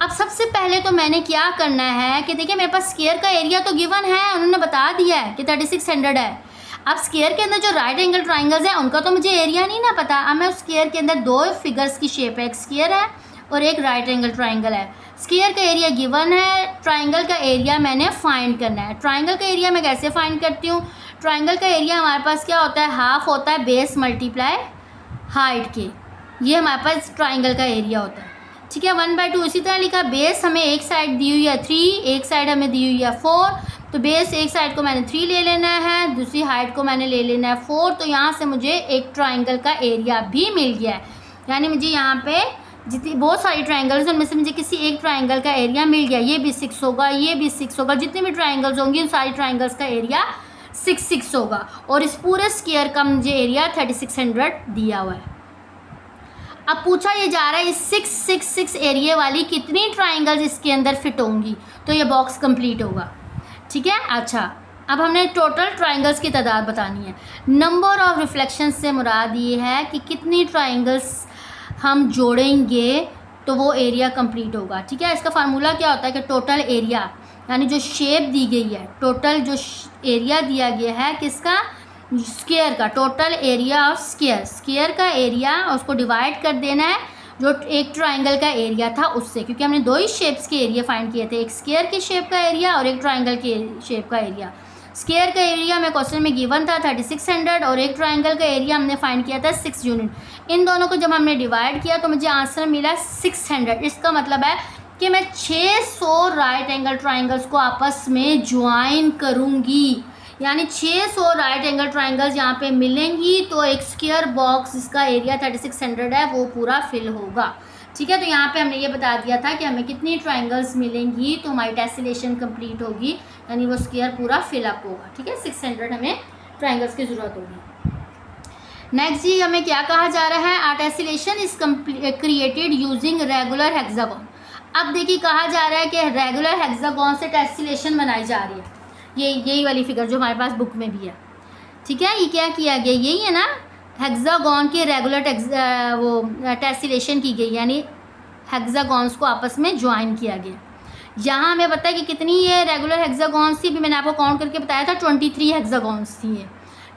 Speaker 1: अब सबसे पहले तो मैंने क्या करना है कि देखिए मेरे पास स्क्वायर का एरिया तो गिवन है, उन्होंने बता दिया है कि 3600 है। अब स्क्वायर के अंदर जो राइट एंगल ट्राइंगल्स हैं उनका तो मुझे एरिया नहीं ना पता। अब मैं उस स्क्वायर के अंदर दो फिगर्स की शेप है, एक स्क्वायर है और एक राइट एंगल ट्राइंगल है। स्क्वायर का एरिया गिवन है, ट्राइंगल का एरिया मैंने फाइंड करना है। ट्राइंगल का एरिया मैं कैसे फाइंड करती हूँ, ट्राइंगल का एरिया हमारे पास क्या होता है, हाफ होता है बेस मल्टीप्लाई हाइट के, ये हमारे पास ट्राइंगल का एरिया होता है। ठीक है, 1/2 इसी तरह लिखा, बेस हमें एक साइड दी हुई है 3, एक साइड हमें दी हुई है 4, तो बेस एक साइड को मैंने 3 ले लेना है, दूसरी हाइट को मैंने ले लेना है 4। तो यहाँ से मुझे एक ट्राइंगल का एरिया भी मिल गया है, यानी मुझे यहाँ पे जितनी बहुत सारी ट्राइंगल्स हैं उनमें से मुझे किसी एक ट्राइंगल का एरिया मिल गया। ये भी 6 होगा, ये भी 6 होगा, जितने भी ट्राइंगल्स होंगी उन सारी ट्राइंगल्स का एरिया 6 होगा। और इस पूरे स्क्वायर का मुझे एरिया 3600 दिया हुआ है। अब पूछा ये जा रहा है इस 6 एरिया वाली कितनी ट्राइंगल्स इसके अंदर फिट होंगी, तो ये बॉक्स कंप्लीट होगा। ठीक है, अच्छा अब हमने टोटल ट्राइंगल्स की तादाद बतानी है। नंबर ऑफ रिफ्लेक्शन से मुराद ये है कि कितनी ट्राइंगल्स हम जोड़ेंगे तो वो एरिया कंप्लीट होगा। ठीक है, इसका फार्मूला क्या होता है कि टोटल एरिया यानी जो शेप दी गई है, टोटल जो एरिया दिया गया है किसका, स्क्वायर का, total area of square, square का एरिया उसको डिवाइड कर देना है जो एक ट्राइंगल का एरिया था उससे, क्योंकि हमने दो ही शेप्स के एरिया फाइंड किए थे, एक स्क्वायर के शेप का एरिया और एक ट्राइंगल के शेप का एरिया। स्क्वायर का एरिया में क्वेश्चन में गिवन था 3600 और एक ट्राइंगल का एरिया हमने फाइंड किया था 6 यूनिट। इन दोनों को जब हमने डिवाइड किया तो मुझे आंसर मिला 600। इसका मतलब है कि मैं 600 राइट एंगल ट्राइंगल्स को आपस में ज्वाइन करूँगी, यानी 600 राइट एंगल ट्राइंगल्स यहाँ पे मिलेंगी तो एक स्क्वायर बॉक्स जिसका एरिया 3600 है वो पूरा फिल होगा। ठीक है, तो यहाँ पे हमने ये बता दिया था कि हमें कितनी ट्राइंगल्स मिलेंगी तो हमारी टेस्लेशन कंप्लीट होगी, यानी वो स्क्वायर पूरा फिलअप होगा। ठीक है, 600 हमें ट्राइंगल्स की ज़रूरत होगी। नेक्स्ट जी हमें क्या कहा जा रहा है, a tessellation is created using regular hexagon. अब देखिए कहा जा रहा है कि रेगुलर हेक्सागोन से टेस्लेशन बनाई जा रही है। यही वाली फिगर जो हमारे पास बुक में भी है। ठीक है, ये क्या किया गया, यही है ना, हेक्सागोन के रेगुलर वो टेस्लेशन की गई, यानी हेक्सागोन्स को आपस में ज्वाइन किया गया। यहाँ हमें पता है कि कितनी ये रेगुलर हेक्सागोन्स थी, अभी मैंने आपको काउंट करके बताया था 23 हेक्सागोन्स थी ये।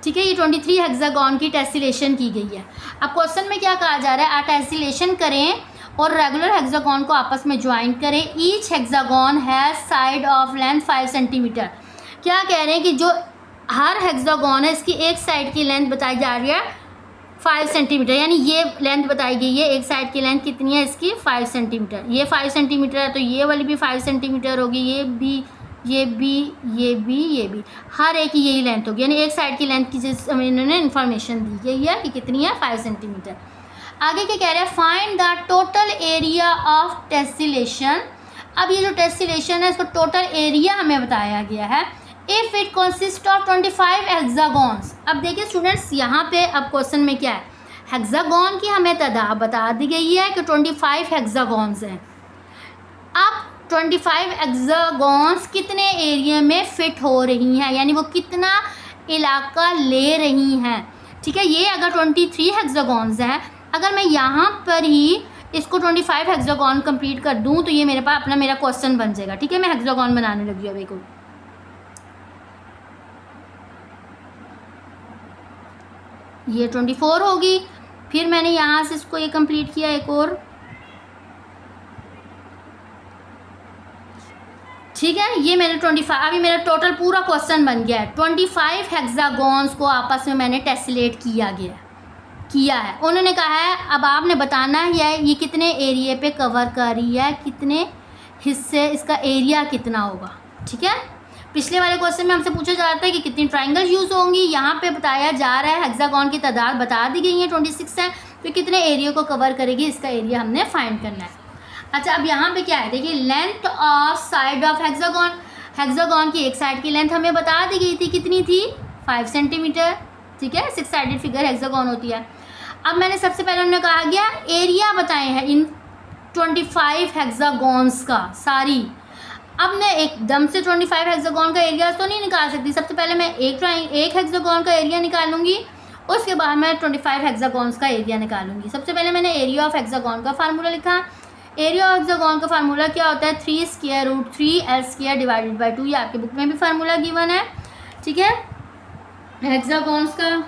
Speaker 1: ठीक है, ये 23 हेक्सागोन की टेस्लेशन की गई है। अब क्वेश्चन में क्या कहा जा रहा है, टेस्लेशन करें और रेगुलर हेक्सागोन को आपस में ज्वाइन करें। Each hexagon has side of length 5 centimetre. क्या कह रहे हैं कि जो हर हेक्सागोन है इसकी एक साइड की लेंथ बताई जा रही है 5 सेंटीमीटर, यानी ये लेंथ बताई गई है, एक साइड की लेंथ कितनी है इसकी 5 सेंटीमीटर। ये 5 सेंटीमीटर है तो ये वाली भी 5 सेंटीमीटर होगी, ये भी, ये भी, ये भी, ये भी, हर एक की यही लेंथ होगी, यानी एक साइड की लेंथ की जिस इन्होंने इन्फॉर्मेशन दी गई है कि कितनी है 5 सेंटीमीटर। आगे क्या कह रहे हैं, find the total area of tessellation. अब ये जो टेस्लेशन है इसका टोटल एरिया हमें बताया गया है। If it consist of 25 हेक्सागॉन्स। अब देखिए स्टूडेंट्स, यहाँ पे अब क्वेश्चन में क्या है, हेक्सागॉन की हमें तादाद बता दी गई है कि 25 हेक्सागॉन्स हैं। अब 25 हेक्सागॉन्स कितने एरिया में फिट हो रही हैं, यानी वो कितना इलाका ले रही हैं। ठीक है, ये अगर 23 हेक्सागॉन्स हैं, अगर मैं यहाँ पर ही इसको 25 हेक्सागॉन कंप्लीट कर दूँ तो ये मेरे पास अपना मेरा क्वेश्चन बन जाएगा। ठीक है, मैं हेक्सागॉन बनाने लगी अब एक, ये 24 होगी। फिर मैंने यहाँ से इसको ये कंप्लीट किया एक और। ठीक है, ये मैंने 25, अभी मेरा टोटल पूरा क्वेश्चन बन गया है। 25 हेक्सागॉन्स को आपस में मैंने टेस्लेट किया है। उन्होंने कहा है अब आपने बताना है ये कितने एरिया पे कवर कर रही है, कितने हिस्से, इसका एरिया कितना होगा। ठीक है, पिछले वाले क्वेश्चन में हमसे पूछा जा रहा था कि कितनी ट्राइंगल यूज़ होंगी, यहाँ पे बताया जा रहा है हेक्सागॉन की तादाद बता दी गई है 26 है, तो कितने एरिया को कवर करेगी, इसका एरिया हमने फाइंड करना है। अच्छा, अब यहाँ पे क्या है, देखिए length of side of hexagon की एक साइड की लेंथ हमें बता दी गई थी, कितनी थी, 5 सेंटीमीटर। ठीक है, 6 साइडेड फिगर हेक्सागॉन होती है। अब मैंने सबसे पहले उन्होंने कहा गया एरिया बताए हैं इन 25 हेक्सागॉन्स का सारी। अब मैं एकदम से 25 हेक्सागॉन का एरिया तो नहीं निकाल सकती, सबसे पहले मैं एक हेक्सागॉन का एरिया निकालूंगी, उसके बाद मैं 25 हेक्सागॉन्स का एरिया निकालूंगी। सबसे पहले मैंने एरिया ऑफ हेक्सागॉन का फार्मूला लिखा। एरिया ऑफ हेक्सागॉन का फार्मूला क्या होता है, 3 square root 3 L² divided by 2। ये आपके बुक में भी फार्मूला गिवन है। ठीक है, हेक्सागॉन्स का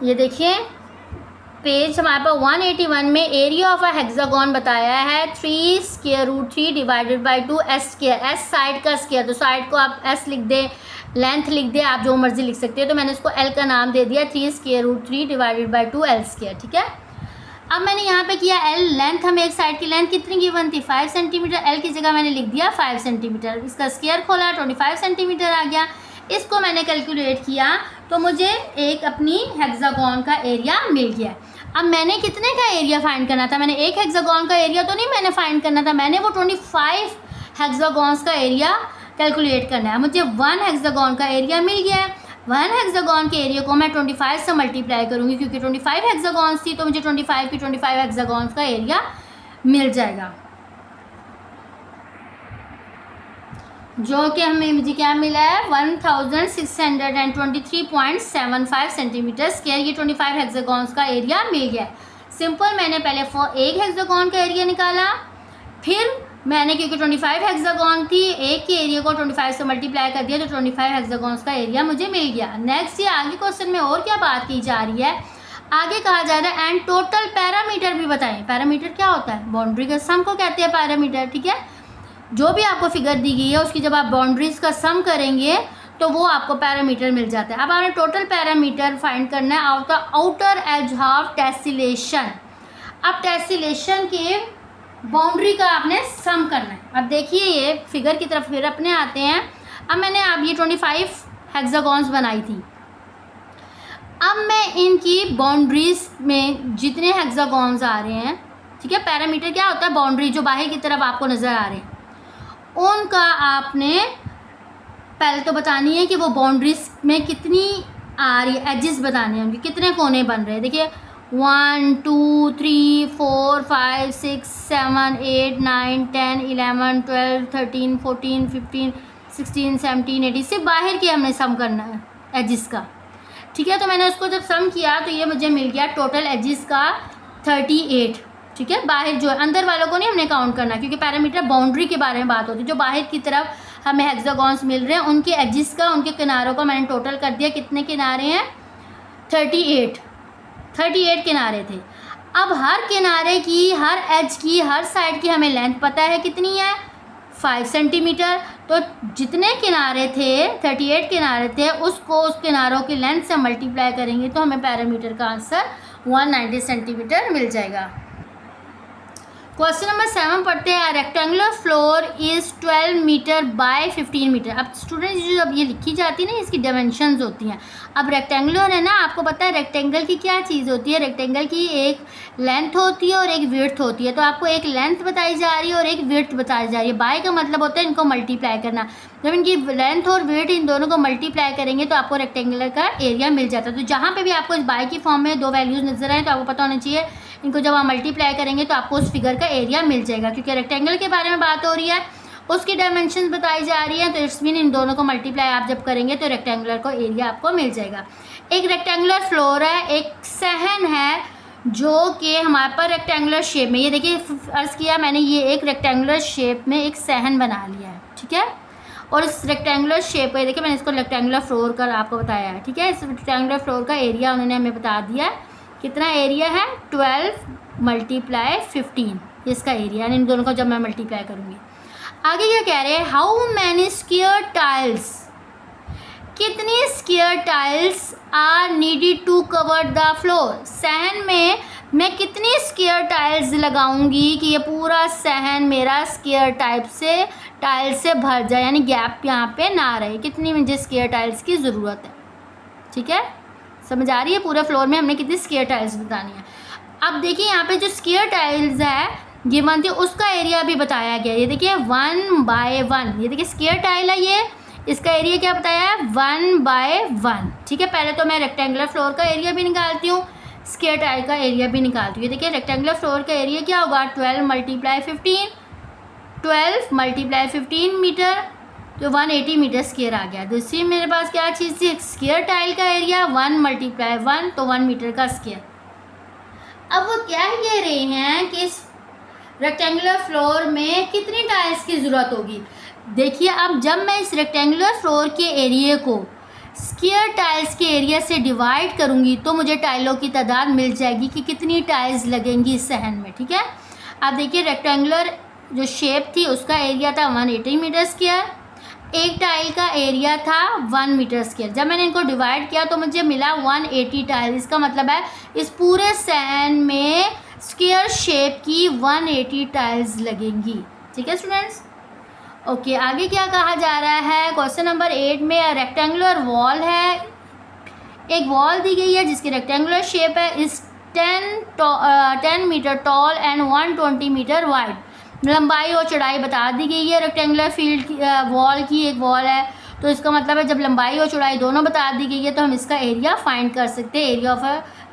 Speaker 1: ये देखिए पेज हमारे पास 181 में एरिया ऑफ अ हेक्सागॉन बताया है 3 square root 3 divided by 2 S²। S side का स्क्वायर, तो साइड को आप S लिख दें, लेंथ लिख दें, आप जो मर्जी लिख सकते हैं। तो मैंने इसको L का नाम दे दिया, 3 square root 3 divided by 2 L²। ठीक है, अब मैंने यहाँ पे किया L, लेंथ हमें एक साइड की लेंथ कितनी गिवन थी, 5 सेंटीमीटर। L की जगह मैंने लिख दिया 5 सेंटीमीटर। इसका स्क्वायर खोला, 25 सेंटीमीटर आ गया। इसको मैंने कैलकुलेट किया तो मुझे एक अपनी हेक्सागॉन का एरिया मिल गया। अब मैंने कितने का एरिया फाइंड करना था, मैंने एक हेक्सागॉन का एरिया तो नहीं मैंने फाइंड करना था, मैंने वो 25 हेक्सागॉन्स का एरिया कैलकुलेट करना है। मुझे 1 हेक्सागॉन का एरिया मिल गया है। 1 हेक्सागॉन के एरिया को मैं 25 से मल्टीप्लाई करूँगी, क्योंकि 25 हेक्सागॉन्स थी तो मुझे 25 की 25 हेक्सागॉन्स का एरिया मिल जाएगा, जो कि हमें मुझे क्या मिला है 1623.75 सेंटीमीटर स्क्वायर। ये 25 हेक्सागॉन्स का एरिया मिल गया। सिंपल, मैंने पहले एक हेक्सागॉन का एरिया निकाला, फिर मैंने क्योंकि 25 हेक्सागॉन थी, एक के एरिया को 25 से मल्टीप्लाई कर दिया, तो 25 हेक्सागॉन्स का एरिया मुझे मिल गया। नेक्स्ट ये आगे क्वेश्चन में और क्या बात की जा रही है, आगे कहा जा रहा है एंड टोटल पैरामीटर भी बताएं। पैरामीटर क्या होता है, बाउंड्री का सम को कहते हैं पैरामीटर। ठीक है, जो भी आपको फिगर दी गई है उसकी जब आप बाउंड्रीज का सम करेंगे तो वो आपको पैरामीटर मिल जाता है। अब आपने टोटल पैरामीटर फाइंड करना है of the outer as of tessellation. अब टेसिलेशन के बाउंड्री का आपने सम करना है। अब देखिए ये फिगर की तरफ फिर अपने आते हैं। अब मैंने अब ये 25 हेक्सागॉन्स बनाई थी। अब मैं इनकी बाउंड्रीज में जितने हेक्सागॉन्स आ रहे हैं, ठीक है, पैरामीटर क्या होता है, बाउंड्री जो बाहर की तरफ आपको नज़र आ रहे हैं, उनका आपने पहले तो बतानी है कि वो बाउंड्रीज में कितनी आ रही है, एजेस बताने हैं उनके कितने कोने बन रहे हैं। देखिए 1 2 3 4 5 6 7 8 9 10 11 12 13 14 15 16 17 18, सिर्फ बाहर की हमने सम करना है एजेस का। ठीक है, तो मैंने उसको जब सम किया तो ये मुझे मिल गया टोटल एजेस का 38। ठीक है, बाहर जो है, अंदर वालों को नहीं हमने काउंट करना, क्योंकि पैरामीटर बाउंड्री के बारे में बात होती है। जो बाहर की तरफ हमें हेक्सागॉन्स मिल रहे हैं उनके एजेस का, उनके किनारों का मैंने टोटल कर दिया। कितने किनारे हैं, 38 किनारे थे। अब हर किनारे की, हर एज की, हर साइड की हमें लेंथ पता है कितनी है, 5 सेंटीमीटर। तो जितने किनारे थे, 38 किनारे थे, उसको उस किनारों की लेंथ से मल्टीप्लाई करेंगे तो हमें पैरामीटर का आंसर 190 सेंटीमीटर मिल जाएगा। क्वेश्चन नंबर 7 पढ़ते हैं। Rectangular floor is 12 meter by 15 meter. अब स्टूडेंट्स जो अब ये लिखी जाती है ना, इसकी डायमेंशंस होती हैं। अब रेक्टेंगुलर है ना, आपको पता है रेक्टेंगल की क्या चीज़ होती है, रेक्टेंगल की एक लेंथ होती है और एक विड्थ होती है। तो आपको एक लेंथ बताई जा रही है और एक विड्थ बताई जा रही है। बाय का मतलब होता है इनको मल्टीप्लाई करना। जब इनकी लेंथ और विड्थ इन दोनों को मल्टीप्लाई करेंगे तो आपको रेक्टेंगुलर का एरिया मिल जाता है। तो जहाँ पर भी आपको इस बाय की फॉर्म में दो वैल्यूज़ नजर आए तो आपको पता होना चाहिए इनको जब आप मल्टीप्लाई करेंगे तो आपको उस फिगर का एरिया मिल जाएगा। क्योंकि रेक्टेंगल के बारे में बात हो रही है, उसकी डायमेंशंस बताई जा रही है, तो इट्स मीन इन दोनों को मल्टीप्लाई आप जब करेंगे तो रेक्टेंगुलर को एरिया आपको मिल जाएगा। एक रेक्टेंगुलर फ्लोर है, एक सहन है जो कि हमारे पर रेक्टेंगुलर शेप में, ये देखिए अर्ज किया मैंने, ये एक रेक्टेंगुलर शेप में एक सहन बना लिया है, ठीक है। और इस रेक्टेंगुलर शेप को देखिए मैंने इसको रेक्टेंगुलर फ्लोर कर आपको बताया है, ठीक है। इस रेक्टेंगुलर फ्लोर का एरिया उन्होंने हमें बता दिया है, कितना एरिया है 12 मल्टीप्लाई 15 इसका एरिया, यानी इन दोनों को जब मैं मल्टीप्लाई करूँगी। आगे क्या कह रहे हैं, हाउ मैनी स्क्वायर टाइल्स, कितनी square tiles are needed to cover the floor. सहन में मैं कितनी स्क्वायर टाइल्स लगाऊंगी कि ये पूरा सहन मेरा स्क्वायर टाइल्स से भर जाए, यानी गैप यहाँ पे ना रहे। कितनी मुझे स्क्वायर टाइल्स की ज़रूरत है, ठीक है, समझ आ रही है। पूरे फ्लोर में हमने कितनी स्क्वायर टाइल्स बतानी है। अब देखिए यहाँ पे जो स्क्वायर टाइल्स है गिवन थी उसका एरिया भी बताया गया। ये देखिए 1/1, ये देखिए स्क्वायर टाइल है, ये इसका एरिया क्या बताया है 1/1, ठीक है। पहले तो मैं रेक्टेंगुलर फ्लोर का एरिया भी निकालती हूँ, स्क्वायर टाइल का एरिया भी निकालती हूँ। ये देखिए रेक्टेंगुलर फ्लोर का एरिया क्या होगा 12 मल्टीप्लाई 15, 12 मल्टीप्लाई 15 मीटर, तो 180 मीटर स्क्वायर आ गया। दूसरी मेरे पास क्या चीज़ थी, स्क्वायर टाइल का एरिया 1 मल्टीप्लाई 1, तो 1 मीटर का स्क्वायर। अब वो क्या कह रहे हैं कि इस रेक्टेंगुलर फ्लोर में कितनी टाइल्स की ज़रूरत होगी। देखिए अब जब मैं इस रेक्टेंगुलर फ्लोर के एरिया को स्क्वायर टाइल्स के एरिया से डिवाइड करूंगी तो मुझे टाइलों की तादाद मिल जाएगी कि कितनी टाइल्स लगेंगी इस सहन में, ठीक है। अब देखिए रेक्टेंगुलर जो शेप थी उसका एरिया था 180 मीटर स्क्वायर, एक टाइल का एरिया था 1 मीटर स्क्वायर। जब मैंने इनको डिवाइड किया तो मुझे मिला 180 टाइल। इसका मतलब है इस पूरे सहन में स्क्वायर शेप की 180 टाइल्स लगेंगी, ठीक है स्टूडेंट्स। ओके, आगे क्या कहा जा रहा है, क्वेश्चन नंबर 8 में रेक्टेंगुलर वॉल है, एक वॉल दी गई है जिसकी रेक्टेंगुलर शेप है, इस 10 meter tall and 120 meter wide. लंबाई और चौड़ाई बता दी गई है रेक्टेंगुलर फील्ड की, वॉल की एक वॉल है, तो इसका मतलब है जब लंबाई और चौड़ाई दोनों बता दी गई है तो हम इसका एरिया फाइंड कर सकते हैं। एरिया ऑफ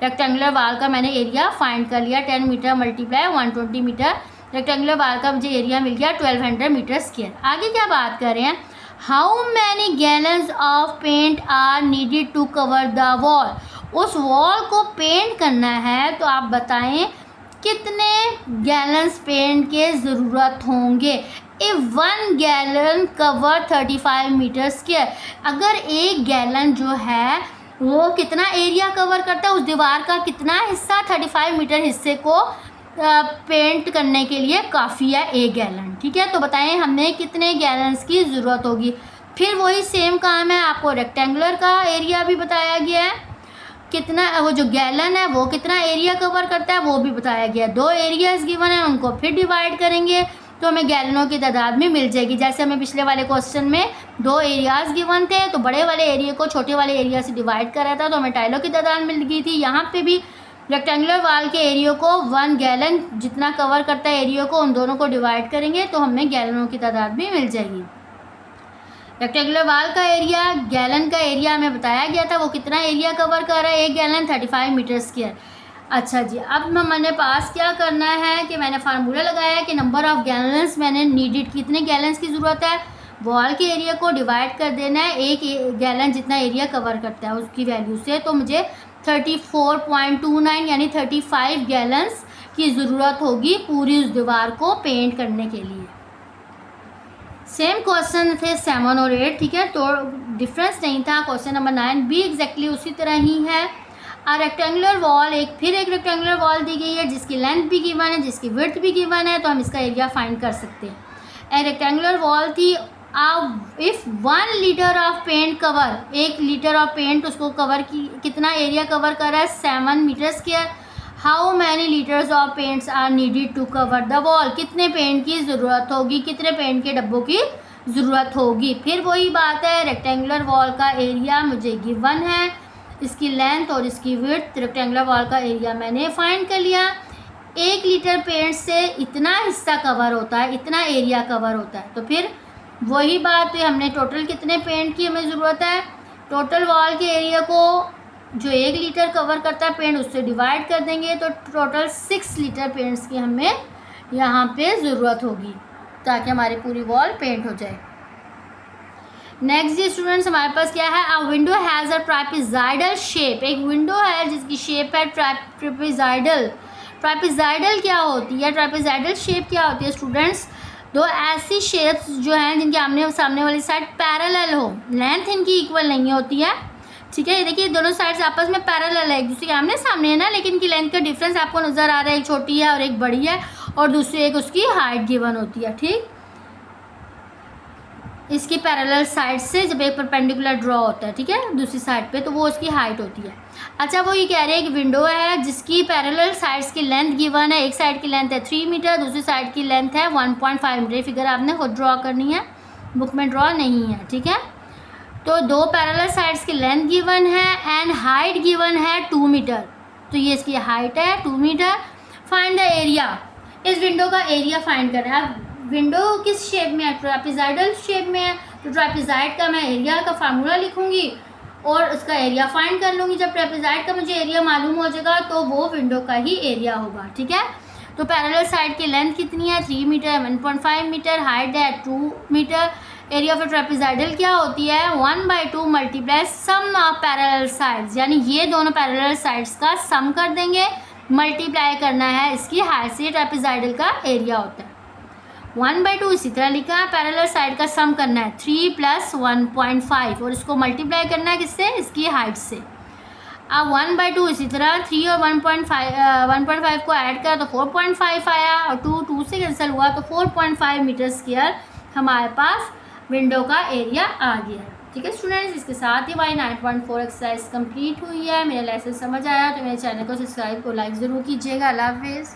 Speaker 1: रेक्टेंगुलर वॉल का मैंने एरिया फाइंड कर लिया, 10 meter multiply 120 meter, rectangular wall का मुझे एरिया मिल गया 1200 मीटर स्क्वायर। आगे क्या बात कर रहे हैं, how many gallons of paint are needed to cover the wall. उस वॉल को पेंट करना है तो आप बताएं कितने गैलन्स पेंट के ज़रूरत होंगे। If 1 gallon cover 35 meter square, अगर एक गैलन जो है वो कितना एरिया कवर करता है, उस दीवार का कितना हिस्सा 35 मीटर हिस्से को पेंट करने के लिए काफ़ी है 1 गैलन, ठीक है। तो बताएं हमें कितने गैलन्स की ज़रूरत होगी। फिर वही सेम काम है, आपको रेक्टेंगुलर का एरिया भी बताया गया है, कितना वो जो गैलन है वो कितना एरिया कवर करता है वो भी बताया गया। 2 एरियाज़ गिवन है, उनको फिर डिवाइड करेंगे तो हमें गैलनों की तादाद भी मिल जाएगी। जैसे हमें पिछले वाले क्वेश्चन में 2 एरियाज़ गिवन थे तो बड़े वाले एरिया को छोटे वाले एरिया से डिवाइड करा था तो हमें टाइलों की तादाद मिल गई थी। यहाँ पे भी रेक्टेंगुलर वॉल के एरिया को 1 गैलन जितना कवर करता है एरिया को, उन दोनों को डिवाइड करेंगे तो हमें गैलनों की तादाद भी मिल जाएगी। रेक्टेंगुलर वॉल का एरिया, गैलन का एरिया हमें बताया गया था वो कितना एरिया कवर कर रहा है, 1 गैलन 35 मीटर स्क्वायर। अच्छा जी, अब मैंने पास क्या करना है कि मैंने फार्मूला लगाया है कि नंबर ऑफ़ गैलन्स मैंने नीडेड, कितने गैलन्स की ज़रूरत है, वॉल के एरिया को डिवाइड कर देना है 1 गैलन जितना एरिया कवर करता है उसकी वैल्यू से, तो मुझे 34.29 यानी 35 गैलन्स की ज़रूरत होगी पूरी उस दीवार को पेंट करने के लिए। सेम क्वेश्चन थे 7 और 8, ठीक है, तो डिफरेंस नहीं था। क्वेश्चन नंबर 9 भी एग्जैक्टली उसी तरह ही है। रेक्टेंगुलर वॉल, एक रेक्टेंगुलर वॉल दी गई है जिसकी लेंथ भी गिवन है, जिसकी विड्थ भी गिवन है, तो हम इसका एरिया फाइंड कर सकते हैं। रेक्टेंगुलर वॉल थी, if 1 liter of paint cover, 1 liter of paint उसको कवर की कितना एरिया कवर कर रहा है 7 meter square. How many liters of paints are needed to cover the wall, कितने पेंट की ज़रूरत होगी, कितने पेंट के डब्बों की ज़रूरत होगी। फिर वही बात है, रेक्टेंगुलर वॉल का एरिया मुझे गिवन है, इसकी लेंथ और इसकी विड्थ, रेक्टेंगुलर वॉल का एरिया मैंने फाइंड कर लिया। 1 लीटर पेंट से इतना हिस्सा कवर होता है, इतना एरिया कवर होता है। तो फिर वही बात है, हमने टोटल कितने पेंट की हमें ज़रूरत है, टोटल वॉल के एरिया को जो 1 लीटर कवर करता है पेंट उससे डिवाइड कर देंगे, तो टोटल 6 लीटर पेंट्स की हमें यहाँ पे ज़रूरत होगी ताकि हमारी पूरी वॉल पेंट हो जाए। नेक्स्ट जी स्टूडेंट्स, हमारे पास क्या है, a window has a trapezoidal shape, एक विंडो है जिसकी शेप है ट्रापेज़ाइडल। ट्रापेज़ाइडल क्या होती है, ट्रापेज़ाइडल शेप क्या होती है स्टूडेंट्स, दो ऐसी शेप्स जो हैं जिनके आमने सामने वाली साइड पैरेलल हो, लेंथ इनकी इक्वल नहीं होती है, ठीक है। ये देखिए दोनों साइड्स आपस में पैरेलल है, एक दूसरे के आमने सामने है ना, लेकिन इनकी लेंथ का डिफरेंस आपको नज़र आ रहा है, एक छोटी है और एक बड़ी है, और दूसरी एक उसकी हाइट गिवन होती है, ठीक। इसकी पैरेलल साइड से जब एक परपेंडिकुलर ड्रॉ होता है, ठीक है, दूसरी साइड पे, तो वो उसकी हाइट होती है। अच्छा, वो ये कह रहे हैं कि विंडो है जिसकी पैरेलल साइड्स की लेंथ गिवन है, एक साइड की लेंथ है 3 मीटर, दूसरी साइड की लेंथ है 1.5 मीटर। फिगर आपने खुद ड्रॉ करनी है, बुक में ड्रॉ नहीं है, ठीक है। तो 2 पैरेलल साइड्स की लेंथ गिवन है एंड हाइट गिवन है 2 मीटर, तो ये इसकी हाइट है 2 मीटर। फाइंड द एरिया, इस विंडो का एरिया फाइंड करना है। विंडो किस शेप में है, ट्रापेज़ाइडल शेप में है, तो ट्रापेज़ाइड का मैं एरिया का फार्मूला लिखूंगी और उसका एरिया फाइंड कर लूँगी। जब ट्रापेज़ाइड का मुझे एरिया मालूम हो जाएगा तो वो विंडो का ही एरिया होगा, ठीक है। तो पैरेलल साइड की लेंथ कितनी है, 3 मीटर, 1.5 मीटर, हाइट है 2 मीटर। एरिया ऑफ ट्रापेज़ाइडल क्या होती है, 1/2 multiply sum of parallel sides, यानी ये दोनों पैरेलल साइड्स का सम कर देंगे, मल्टीप्लाई करना है इसकी हाइट से, ट्रापेज़ाइडल का एरिया होता है। 1/2 इसी तरह लिखा है, पैरेलल साइड का सम करना है 3 + 1.5 और इसको मल्टीप्लाई करना है किससे, इसकी हाइट से। अब 1/2 इसी तरह 3 और 1.5 को ऐड किया तो 4.5 आया, और 2 से कैंसिल हुआ तो 4.5 मीटर स्क्वायर हमारे पास विंडो का एरिया आ गया है, ठीक है स्टूडेंट्स। इसके साथ ही हमारी 9.4 एक्सरसाइज कंप्लीट हुई है। मेरा लेसन समझ आया तो मेरे चैनल को सब्सक्राइब और लाइक ज़रूर कीजिएगा। अल्लाह हाफिज़।